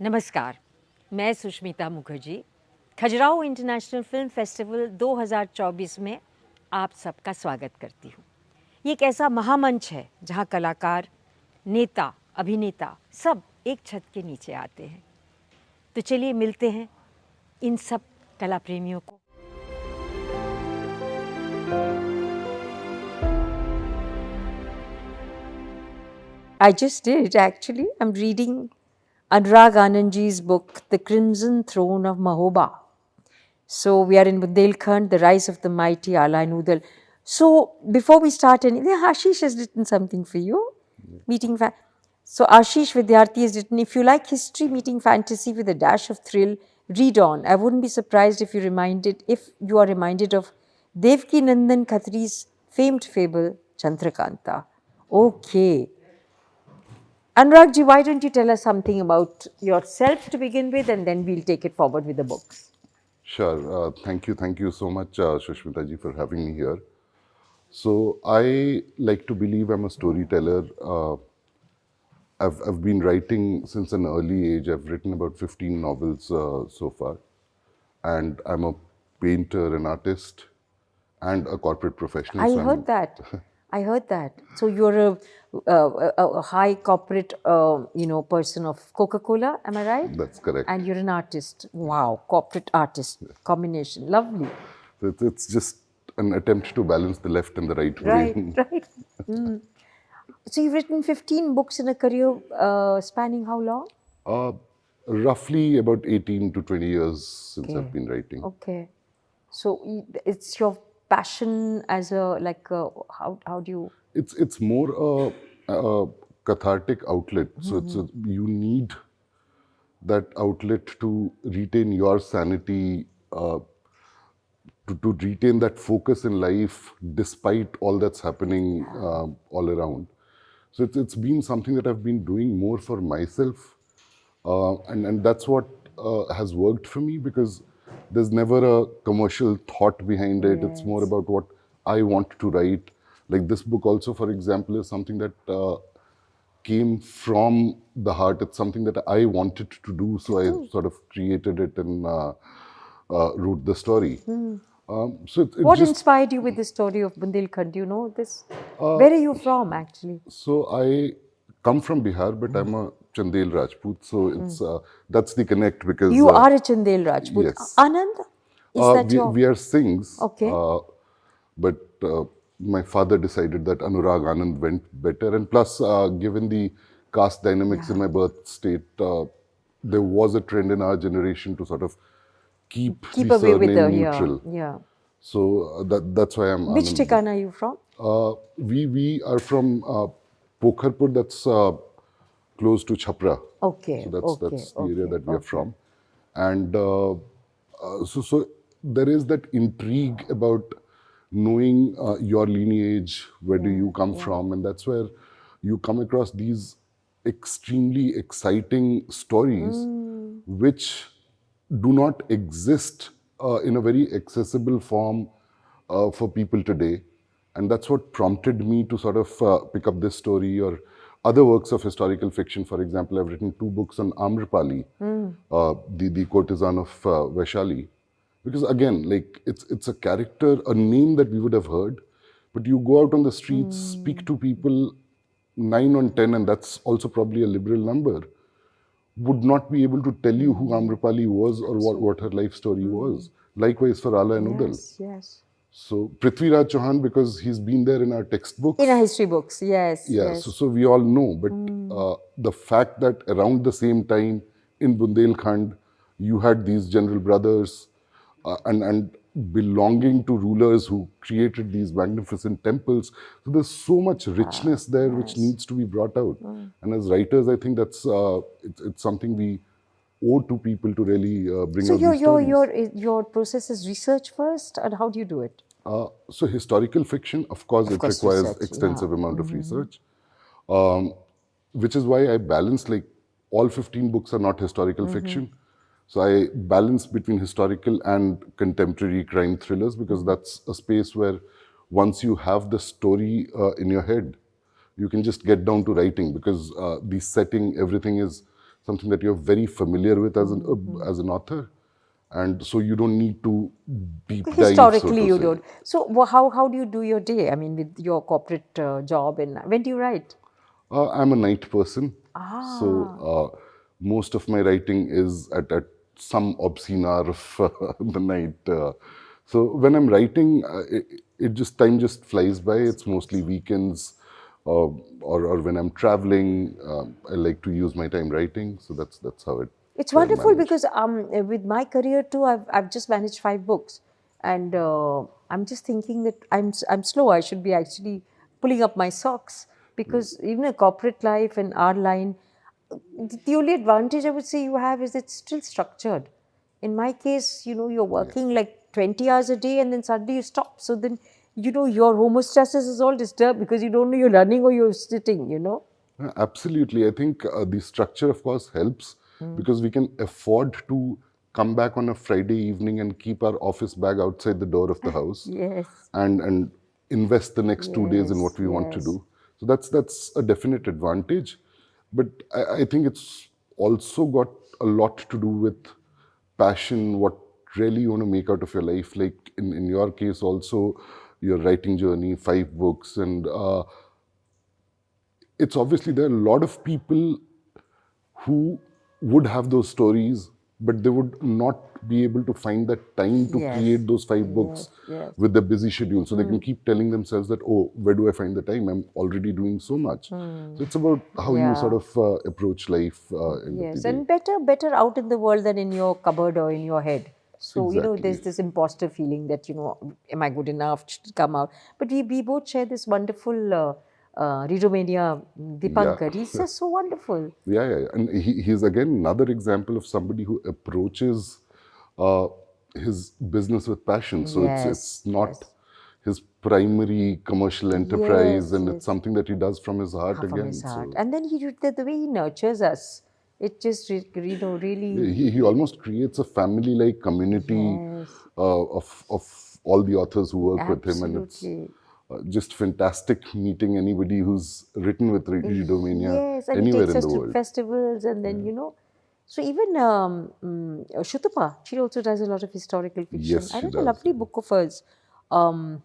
नमस्कार, मैं Sushmita Mukherjee Khajuraho international film festival 2024 में आप सबका स्वागत करती हूँ। ये एक ऐसा महामंच है जहाँ कलाकार, नेता, अभिनेता सब एक छत के नीचे आते हैं। तो चलिए मिलते हैं इन सब कला प्रेमियों को। I just did actually. I'm reading Anurag Anandji's book, The Crimson Throne of Mahoba. So we are in Bundelkhand, The Rise of the Mighty Ala Noodle. So before we start anything, Ashish has written something for you. So Ashish Vidyarthi has written, if you like history meeting fantasy with a dash of thrill, read on. I wouldn't be surprised if you are reminded of Devki Nandan Khatri's famed fable, Chandrakanta. Okay. Anurag ji, why don't you tell us something about yourself to begin with, and then we'll take it forward with the books. Sure. Thank you so much, Sushmita ji, for having me here. So I like to believe I'm a storyteller. I've been writing since an early age. I've written about 15 novels so far, and I'm a painter, an artist, and a corporate professional. I heard that. I heard that. So you're a high corporate, person of Coca-Cola. Am I right? That's correct. And you're an artist. Wow, corporate artist combination. Lovely. So it's just an attempt to balance the left and the right brain. Right. So you've written 15 books in a career spanning how long? Roughly about 18 to 20 years since I've been writing. Okay. So it's your passion as how do you? It's more a cathartic outlet. So you need that outlet to retain your sanity, to retain that focus in life despite all that's happening all around. So it's been something that I've been doing more for myself, and that's what has worked for me, because there's never a commercial thought behind it. It's more about what I want to write. Like this book also, for example, is something that came from the heart. It's something that I wanted to do, so I sort of created it and wrote the story. What inspired you with the story of Bundelkhand? Do you know this? Where are you from, actually? So I come from Bihar, but I'm a Chandel Rajput. So it's that's the connect, because You are a Chandel Rajput. Yes. Anand? Is that your? We are Singhs. Okay. But my father decided that Anurag Anand went better, and plus, given the caste dynamics in my birth state, there was a trend in our generation to sort of keep the away with surname the neutral. yeah. So that's why I'm Which Anand. Tikana are you from? We are from Pokharpur, that's close to Chhapra. Okay. So that's the area that we are from. And so there is that intrigue about knowing your lineage, where do you come from, and that's where you come across these extremely exciting stories which do not exist in a very accessible form for people today. And that's what prompted me to sort of pick up this story or other works of historical fiction. For example, I've written 2 books on Amrapali, the courtesan of Vaishali. Because again, like it's a character, a name that we would have heard, but you go out on the streets, speak to people, 9 on 10, and that's also probably a liberal number, would not be able to tell you who Amrapali was or what her life story was. Likewise for Ala and Udal. Yes. So Prithviraj Chauhan, because he's been there in our textbooks. In our history books, yes. Yeah, so we all know. But the fact that around the same time in Bundelkhand, you had these general brothers and belonging to rulers who created these magnificent temples. So there's so much richness there which needs to be brought out. And as writers, I think that's it's something we owe to people to really bring out these stories. Your process is research first, and how do you do it? So historical fiction, of course, it requires research, extensive amount of research, which is why I balance, like, all 15 books are not historical fiction. So I balance between historical and contemporary crime thrillers, because that's a space where once you have the story in your head, you can just get down to writing, because the setting, everything is something that you're very familiar with as an author. And so you don't need to deep dive, so Historically, to you say. don't. So, how do you do your day? I mean, with your corporate job, and when do you write? I'm a night person, so Ah, most of my writing is at some obscene hour of the night. So when I'm writing, it just time just flies by. It's mostly weekends, or when I'm traveling. I like to use my time writing, so that's how it it's I wonderful manage. because with my career too, I've just managed 5 books, and I'm just thinking that I'm slow. I should be actually pulling up my socks because even a corporate life and our line, the only advantage I would say you have is it's still structured. In my case, you're Yeah. working like 20 hours a day and then suddenly you stop. So then, your homeostasis is all disturbed because you don't know you're running or you're sitting. Absolutely. I think the structure, of course, helps because we can afford to come back on a Friday evening and keep our office bag outside the door of the house Yes, and invest the next 2 days in yes, what we want to yes. do. So that's a definite advantage. But I think it's also got a lot to do with passion, what really you want to make out of your life. Like in your case, also your writing journey, 5 books, and it's obviously there are a lot of people who would have those stories, but they would not be able to find that time to Yes, create those 5 books yes, yes. with the busy schedule. So they can keep telling themselves that, oh, where do I find the time? I'm already doing so much. So it's about how you sort Yeah, of approach life end of the yes. day. And better out in the world than in your cupboard or in your head. So, there's Exactly. this imposter feeling that, am I good enough to come out? But we both share this wonderful Readomania Yeah. Dipankar. He's just so wonderful. Yeah. And he's again another example of somebody who approaches uh, his business with passion. So it's Yes, not yes. his primary commercial enterprise, Yes, and it's yes. something that he does from his heart From his again. heart. So And then the way he nurtures us, it just, yeah, really, he almost creates a family-like community yes, of all the authors who work with him, and it's absolutely. just fantastic meeting anybody who's written with Readomania Yes, and he anywhere takes in us the to world. festivals, and then So even Shutupa, she also does a lot of historical fiction. Yes, I she read a does. lovely book of hers, um,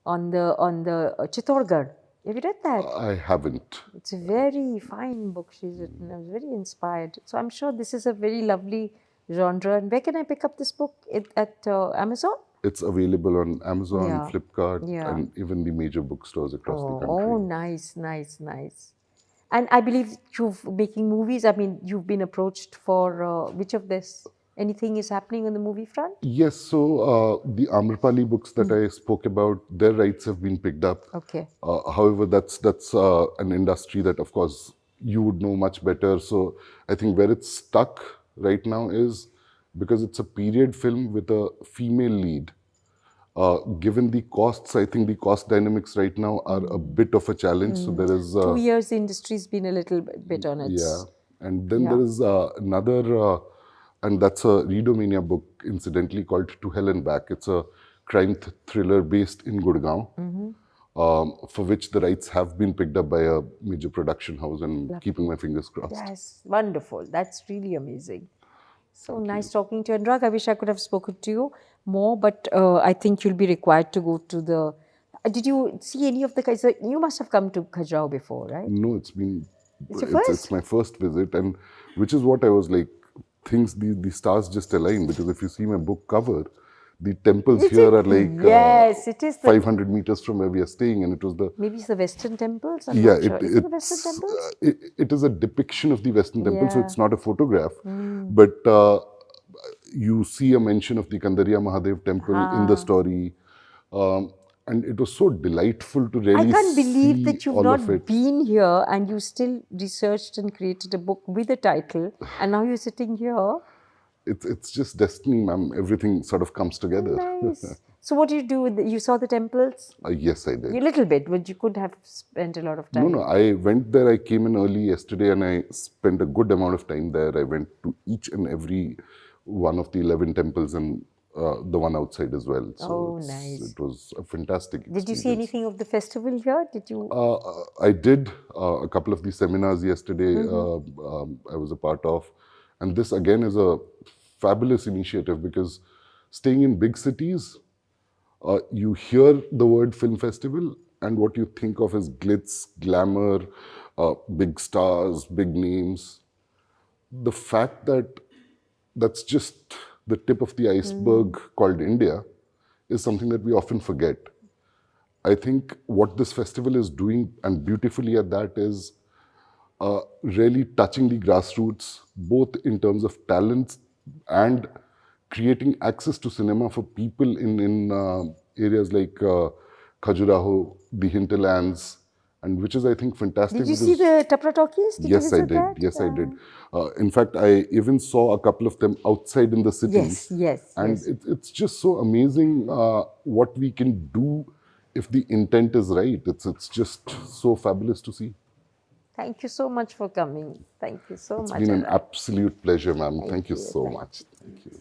on the Chittorgarh. Have you read that? I haven't. It's a very fine book she's written. I was very inspired. So I'm sure this is a very lovely genre. And where can I pick up this book? At Amazon? It's available on Amazon, Yeah, Flipkart, yeah. and even the major bookstores across the Oh, country. nice, nice, nice. And I believe you're making movies. I mean, you've been approached for which of this? Anything is happening on the movie front? Yes, so the Amrapali books that I spoke about, their rights have been picked up. Okay. However, that's an industry that, of course, you would know much better. So I think where it's stuck right now is because it's a period film with a female lead. Given the costs, I think the cost dynamics right now are a bit of a challenge. So there is 2 years, the industry's been a little bit on yeah, its. and then Yeah. there is another, and that's a Readomania book, incidentally, called To Hell and Back. It's a crime thriller based in Gurgaon, for which the rights have been picked up by a major production house, and I'm keeping Lovely. my fingers crossed. That's wonderful. That's really amazing. So Thank nice you. talking to you, Anurag. I wish I could have spoken to you more, but I think you'll be required to go to the. Did you see any of the guys? You must have come to Khajuraho before, right? No, It's your it's first? my first visit, and which is what I was like. Things the stars just align because if you see my book cover, the temples Is here it? are like Yes, it is the. 500 meters from where we are staying, and it was the Maybe it's the Western temples. I'm yeah not sure. Is it the Western temples? it is a depiction of the Western temple, so Yeah. it's not a photograph, but you see a mention of the Kandariya Mahadev temple in the Ah. story, um, and it was so delightful to I really can't believe see that you've all of not it. been here and you still researched and created a book with a title, and now you're sitting here. It's just destiny, ma'am. Everything sort of comes together. Oh, nice. So, what do you do with you saw the temples? Yes, I A did. little bit, but you could have spent a lot of No, no, time. I went there. I came in early yesterday and I spent a good amount of time there. I went to each and every one of the 11 temples and the one outside as well. So Oh, nice. it was a fantastic Did you see experience. anything of the festival here? Did you? I did a couple of these seminars yesterday. I was a part of, and this again is a fabulous initiative because staying in big cities, you hear the word film festival, and what you think of is glitz, glamour, big stars, big names. The fact that that's just the tip of the iceberg called India is something that we often forget. I think what this festival is doing, and beautifully at that, is really touching the grassroots, both in terms of talents and creating access to cinema for people in areas like Khajuraho, the hinterlands, and which is, I think, fantastic Did you see because the Tapra talkies? Did you yes, I visit did. that? Yes, I did. In fact, I even saw a couple of them outside in the city. Yes, yes, And yes. it's just so amazing what we can do if the intent is right. It's just so fabulous to see. Thank you so much for coming. Thank you so It's much, been an Anurag. absolute pleasure, ma'am. Thank Thank you you. so Thank much. Thank you.